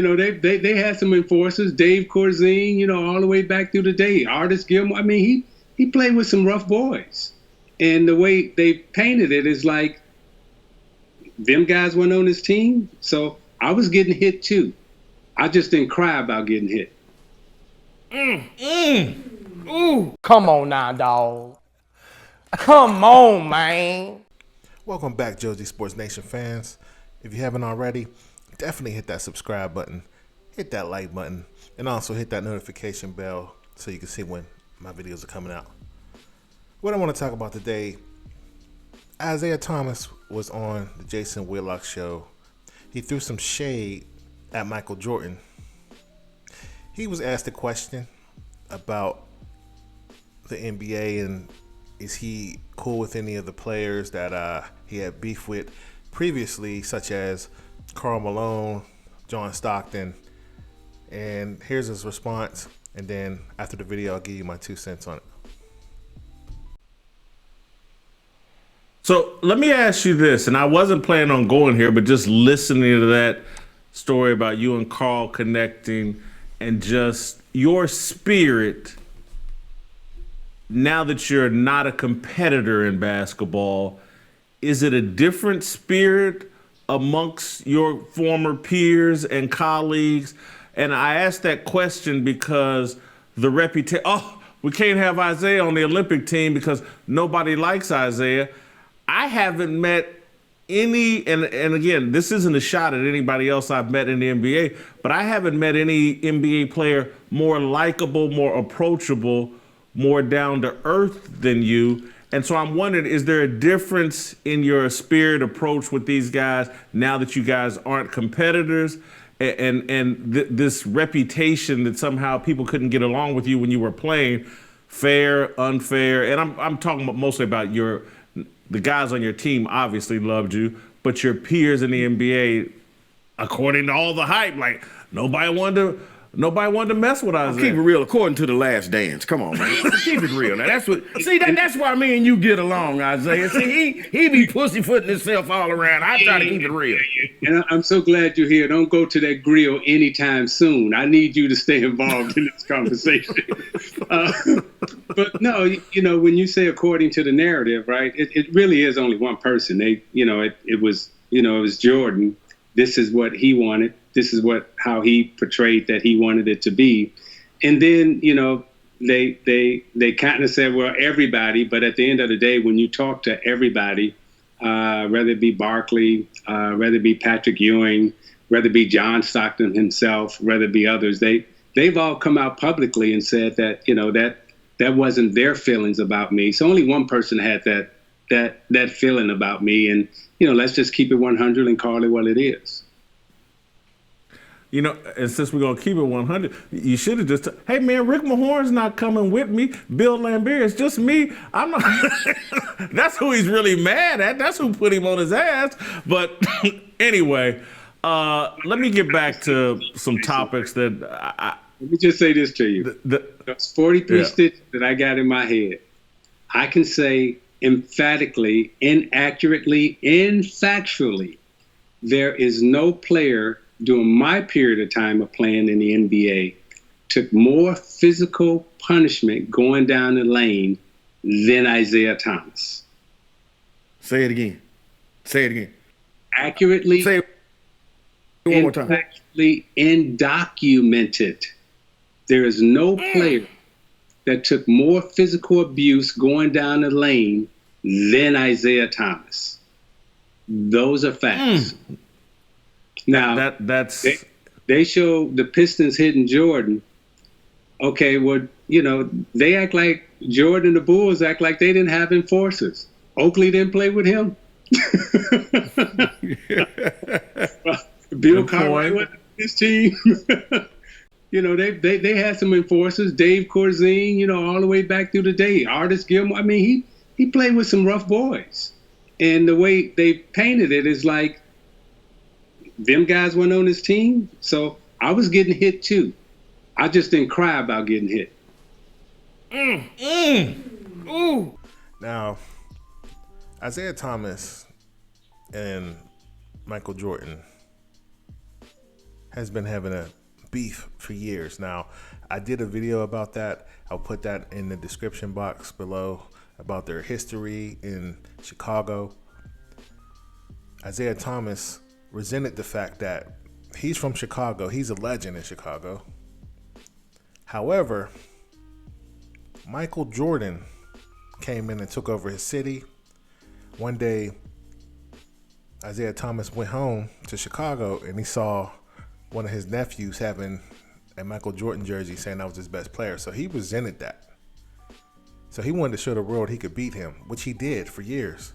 They had some enforcers, Dave Corzine, all the way back through the day. Artis Gilmore. I mean, he played with some rough boys. And the way they painted it is like them guys weren't on his team. So I was getting hit too. I just didn't cry about getting hit. Ooh. Come on now, dog. Come on, man. Welcome back, Josie Sports Nation fans. If you haven't already, definitely hit that subscribe button, hit that like button, and also hit that notification bell so you can see when my videos are coming out. What I want to talk about today, Isiah Thomas was on the Jason Whitlock show. He threw some shade at Michael Jordan. He was asked a question about the NBA and is he cool with any of the players that he had beef with previously, such as Karl Malone, John Stockton. And here's his response. And then after the video, I'll give you my 2 cents on it. So let me ask you this, and I wasn't planning on going here, but just listening to that story about you and Carl connecting and just your spirit now that you're not a competitor in basketball, is it a different spirit amongst your former peers and colleagues? And I asked that question because the reputation, we can't have Isiah on the Olympic team because nobody likes Isiah. I haven't met any, and again, this isn't a shot at anybody else I've met in the NBA, but I haven't met any NBA player more likable, more approachable, more down to earth than you. And so I'm wondering, is there a difference in your spirit approach with these guys now that you guys aren't competitors? This reputation that somehow people couldn't get along with you when you were playing, fair, unfair, and I'm talking mostly about the guys on your team obviously loved you, but your peers in the NBA, according to all the hype, like nobody wanted to mess with Isiah. Keep it real, according to The Last Dance. Come on, man. Keep it real. Now that's why me and you get along, Isiah. See, he be pussyfooting himself all around. I try to keep it real. And I'm so glad you're here. Don't go to that grill anytime soon. I need you to stay involved in this conversation. But no, when you say according to the narrative, right? It really is only one person. It was Jordan. This is what he wanted. This is how he portrayed that he wanted it to be. And then, they kind of said, well, everybody, but at the end of the day, when you talk to everybody, whether it be Barkley, whether it be Patrick Ewing, whether it be John Stockton himself, whether it be others, they've all come out publicly and said that, that wasn't their feelings about me. So only one person had that feeling about me. And, let's just keep it 100 and call it what it is. And since we're going to keep it 100, you should have just, hey, man, Rick Mahorn's not coming with me. Bill Laimbeer, it's just me. I'm not. That's who he's really mad at. That's who put him on his ass. But anyway, let me get back to some topics that Let me just say this to you. Those 43 stitches that I got in my head, I can say emphatically, inaccurately, and factually, there is no player during my period of time of playing in the NBA took more physical punishment going down the lane than Isiah Thomas. Say it again. Accurately, say it one more time. Factually and documented. There is no player that took more physical abuse going down the lane than Isiah Thomas. Those are facts. Now, they show the Pistons hitting Jordan. Okay, well, they act like Jordan and the Bulls act like they didn't have enforcers. Oakley didn't play with him. Bill Cartwright wasn't his team. They had some enforcers. Dave Corzine, all the way back through the day. Artis Gilmore. I mean, he played with some rough boys. And the way they painted it is like, them guys weren't on his team, so I was getting hit too. I just didn't cry about getting hit. Ooh. Now, Isiah Thomas and Michael Jordan has been having a beef for years. Now, I did a video about that. I'll put that in the description box below about their history in Chicago. Isiah Thomas resented the fact that he's from Chicago. He's a legend in Chicago. However, Michael Jordan came in and took over his city. One day, Isiah Thomas went home to Chicago and he saw one of his nephews having a Michael Jordan jersey saying that was his best player. So he resented that. So he wanted to show the world he could beat him, which he did for years.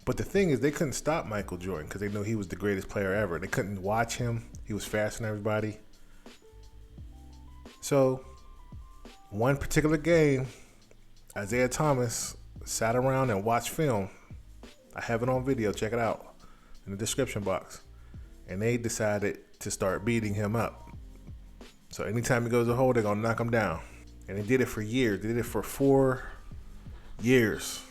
But the thing is, they couldn't stop Michael Jordan because they knew he was the greatest player ever. They couldn't watch him. He was faster than everybody. So one particular game, Isiah Thomas sat around and watched film. I have it on video. Check it out in the description box. And they decided to start beating him up. So anytime he goes to hole, they're going to knock him down. And they did it for years. They did it for 4 years.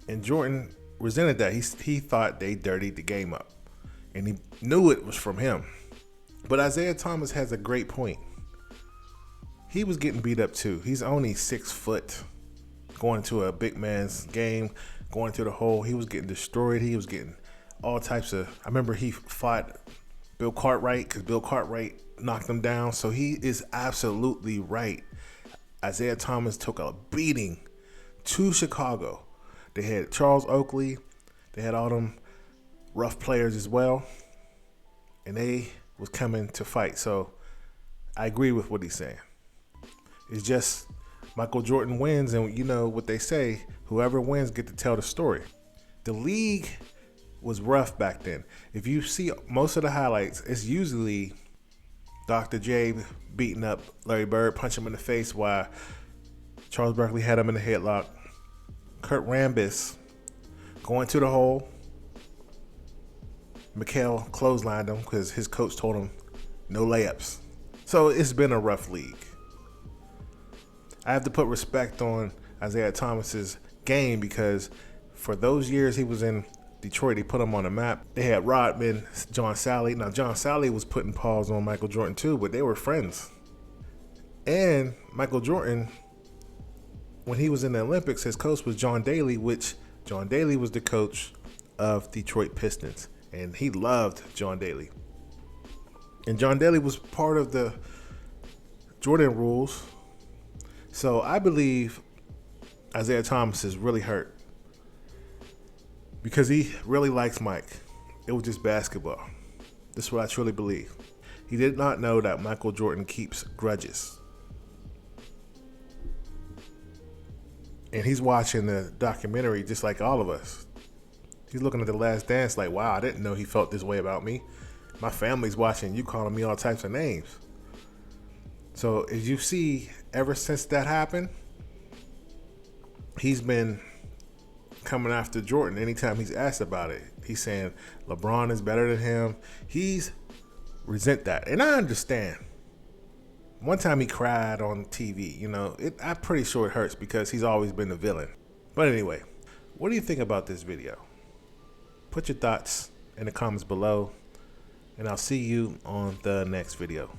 And Jordan resented that. He thought they dirtied the game up. And he knew it was from him. But Isiah Thomas has a great point. He was getting beat up too. He's only 6 foot. Going to a big man's game, going to the hole. He was getting destroyed. He was getting all types of... I remember he fought Bill Cartwright because Bill Cartwright knocked him down. So he is absolutely right. Isiah Thomas took a beating to Chicago. They had Charles Oakley. They had all them rough players as well. And they was coming to fight. So I agree with what he's saying. It's just Michael Jordan wins, and you know what they say, whoever wins get to tell the story. The league was rough back then. If you see most of the highlights, it's usually Dr. J beating up Larry Bird, punching him in the face while Charles Barkley had him in the headlock. Kurt Rambis going to the hole. Mikhail clotheslined him because his coach told him no layups. So it's been a rough league. I have to put respect on Isiah Thomas's game because for those years he was in Detroit, he put him on the map. They had Rodman, John Sally. Now, John Sally was putting paws on Michael Jordan too, but they were friends. And Michael Jordan, when he was in the Olympics, his coach was John Daly, which John Daly was the coach of Detroit Pistons. And he loved John Daly. And John Daly was part of the Jordan rules. So I believe Isiah Thomas is really hurt because he really likes Mike. It was just basketball. This is what I truly believe. He did not know that Michael Jordan keeps grudges. And he's watching the documentary just like all of us. He's looking at The Last Dance like, wow, I didn't know he felt this way about me. My family's watching, you calling me all types of names. So as you see, ever since that happened, he's been coming after Jordan anytime he's asked about it. He's saying LeBron is better than him. He's resent that. And I understand. One time he cried on TV, you know, I'm pretty sure it hurts because he's always been the villain. But anyway, what do you think about this video? Put your thoughts in the comments below, and I'll see you on the next video.